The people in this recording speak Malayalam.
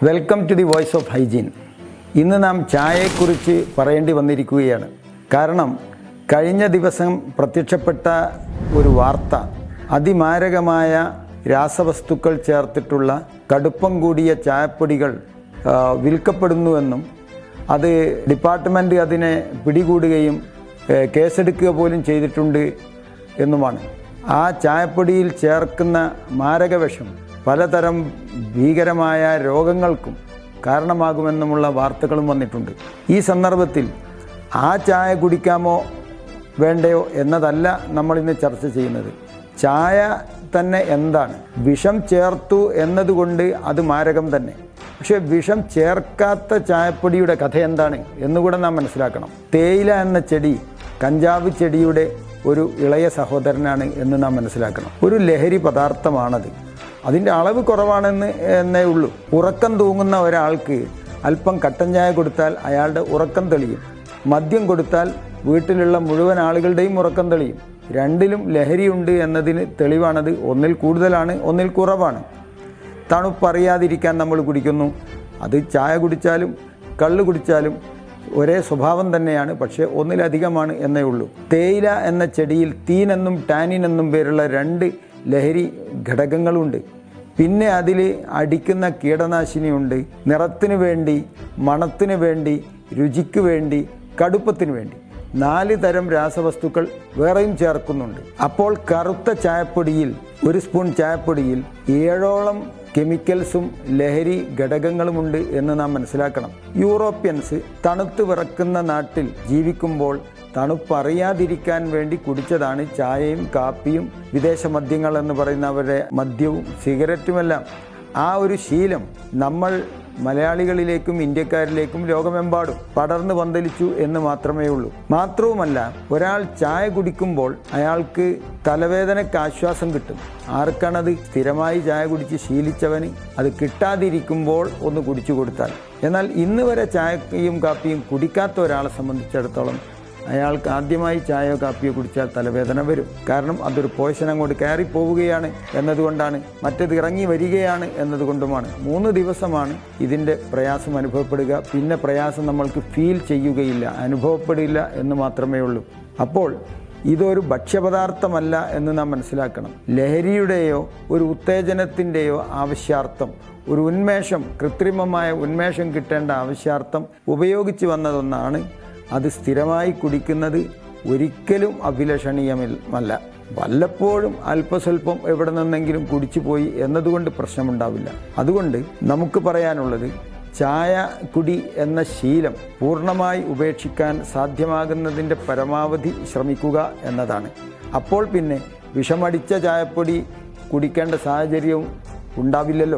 Welcome to the voice of hygiene. ഇന്ന് നാം ചായയെക്കുറിച്ച് പറയേണ്ടി വന്നിരിക്കുകയാണ്. കാരണം കഴിഞ്ഞ ദിവസം പ്രത്യക്ഷപ്പെട്ട ഒരു വാർത്ത അതിമാരകമായ രാസവസ്തുക്കൾ ചേർത്തിട്ടുള്ള കടുപ്പം കൂടിയ ചായപ്പൊടികൾ വിൽക്കപ്പെടുന്നുവെന്നും അത് ഡിപ്പാർട്ട്മെൻറ്റ് അതിനെ പിടികൂടുകയും കേസെടുക്കുക പോലും ചെയ്തിട്ടുണ്ട് എന്നുമാണ്. ആ ചായപ്പൊടിയിൽ ചേർക്കുന്ന മാരകവിഷം പലതരം ഭീകരമായ രോഗങ്ങൾക്കും കാരണമാകുമെന്നുമുള്ള വാർത്തകളും വന്നിട്ടുണ്ട്. ഈ സന്ദർഭത്തിൽ ആ ചായ കുടിക്കാമോ വേണ്ടയോ എന്നതല്ല നമ്മളിന്ന് ചർച്ച ചെയ്യുന്നത്. ചായ തന്നെ എന്താണ്? വിഷം ചേർത്തു എന്നതുകൊണ്ട് അത് മാരകം തന്നെ. പക്ഷേ വിഷം ചേർക്കാത്ത ചായപ്പൊടിയുടെ കഥ എന്താണ് എന്നുകൂടെ നാം മനസ്സിലാക്കണം. തേയില എന്ന ചെടി കഞ്ചാവ് ചെടിയുടെ ഒരു ഇളയ സഹോദരനാണ് എന്ന് നാം മനസ്സിലാക്കണം. ഒരു ലഹരി പദാർത്ഥമാണത്. അതിൻ്റെ അളവ് കുറവാണെന്ന് എന്നേ ഉള്ളൂ. ഉറക്കം തൂങ്ങുന്ന ഒരാൾക്ക് അല്പം കട്ടൻ ചായ കൊടുത്താൽ അയാളുടെ ഉറക്കം തെളിയും. മദ്യം കൊടുത്താൽ വീട്ടിലുള്ള മുഴുവൻ ആളുകളുടെയും ഉറക്കം തെളിയും. രണ്ടിലും ലഹരിയുണ്ട് എന്നതിന് തെളിവാണത്. ഒന്നിൽ കൂടുതലാണ്, ഒന്നിൽ കുറവാണ്. തണുപ്പറിയാതിരിക്കാൻ നമ്മൾ കുടിക്കുന്നു. അത് ചായ കുടിച്ചാലും കള്ള് കുടിച്ചാലും ഒരേ സ്വഭാവം തന്നെയാണ്, പക്ഷേ ഒന്നിലധികമാണ് എന്നേ ഉള്ളൂ. തേയില എന്ന ചെടിയിൽ തീൻ എന്നും ടാനിൻ എന്നും പേരുള്ള രണ്ട് ലഹരി ഘടകങ്ങളുണ്ട്. പിന്നെ അതിൽ അടിക്കുന്ന കീടനാശിനിയുണ്ട്. നിറത്തിന് വേണ്ടി, മണത്തിന് വേണ്ടി, രുചിക്ക് വേണ്ടി, കടുപ്പത്തിന് വേണ്ടി 4 തരം രാസവസ്തുക്കൾ വേറെയും ചേർക്കുന്നുണ്ട്. അപ്പോൾ കറുത്ത ചായപ്പൊടിയിൽ, ഒരു സ്പൂൺ ചായപ്പൊടിയിൽ 7ഓളം കെമിക്കൽസും ലഹരി ഘടകങ്ങളുമുണ്ട് എന്ന് നാം മനസ്സിലാക്കണം. യൂറോപ്യൻസ് തണുത്ത് വിറക്കുന്ന നാട്ടിൽ ജീവിക്കുമ്പോൾ തണുപ്പറിയാതിരിക്കാൻ വേണ്ടി കുടിച്ചതാണ് ചായയും കാപ്പിയും വിദേശ മദ്യങ്ങൾ എന്ന് പറയുന്നവരുടെ മദ്യവും സിഗരറ്റുമെല്ലാം. ആ ഒരു ശീലം നമ്മൾ മലയാളികളിലേക്കും ഇന്ത്യക്കാരിലേക്കും ലോകമെമ്പാടും പടർന്നു പന്തലിച്ചു എന്ന് മാത്രമേ ഉള്ളൂ. മാത്രവുമല്ല, ഒരാൾ ചായ കുടിക്കുമ്പോൾ അയാൾക്ക് തലവേദനയ്ക്ക് ആശ്വാസം കിട്ടും. ആർക്കാണത്? സ്ഥിരമായി ചായ കുടിച്ച് ശീലിച്ചവന്. അത് കിട്ടാതിരിക്കുമ്പോൾ ഒന്ന് കുടിച്ചു കൊടുത്താൽ. എന്നാൽ ഇന്ന് വരെ ചായയും കാപ്പിയും കുടിക്കാത്ത ഒരാളെ സംബന്ധിച്ചിടത്തോളം അയാൾക്ക് ആദ്യമായി ചായയോ കാപ്പിയോ കുടിച്ചാൽ തലവേദന വരും. കാരണം അതൊരു പോയ്സൺ അങ്ങോട്ട് കയറിപ്പോവുകയാണ് എന്നതുകൊണ്ടാണ്, മറ്റേത് ഇറങ്ങി വരികയാണ് എന്നതുകൊണ്ടുമാണ്. 3 ദിവസമാണ് ഇതിൻ്റെ പ്രയാസം അനുഭവപ്പെടുക. പിന്നെ പ്രയാസം നമ്മൾക്ക് ഫീൽ ചെയ്യുകയില്ല, അനുഭവപ്പെടില്ല എന്ന് മാത്രമേ ഉള്ളൂ. അപ്പോൾ ഇതൊരു ഭക്ഷ്യപദാർത്ഥമല്ല എന്ന് നാം മനസ്സിലാക്കണം. ലഹരിയുടെയോ ഒരു ഉത്തേജനത്തിൻ്റെയോ ആവശ്യാർത്ഥം, ഒരു ഉന്മേഷം, കൃത്രിമമായ ഉന്മേഷം കിട്ടേണ്ട ആവശ്യാർത്ഥം ഉപയോഗിച്ച് വന്നതൊന്നാണ്. അത് സ്ഥിരമായി കുടിക്കുന്നത് ഒരിക്കലും അഭിലഷണീയമല്ല. വല്ലപ്പോഴും അല്പസ്വല്പം എവിടെ നിന്നെങ്കിലും കുടിച്ചു പോയി എന്നതുകൊണ്ട് പ്രശ്നമുണ്ടാവില്ല. അതുകൊണ്ട് നമുക്ക് പറയാനുള്ളത്, ചായ കുടി എന്ന ശീലം പൂർണ്ണമായി ഉപേക്ഷിക്കാൻ സാധ്യമാകുന്നതിൻ്റെ പരമാവധി ശ്രമിക്കുക എന്നതാണ്. അപ്പോൾ പിന്നെ വിഷമടിച്ച ചായപ്പൊടി കുടിക്കേണ്ട സാഹചര്യവും ഉണ്ടാവില്ലല്ലോ.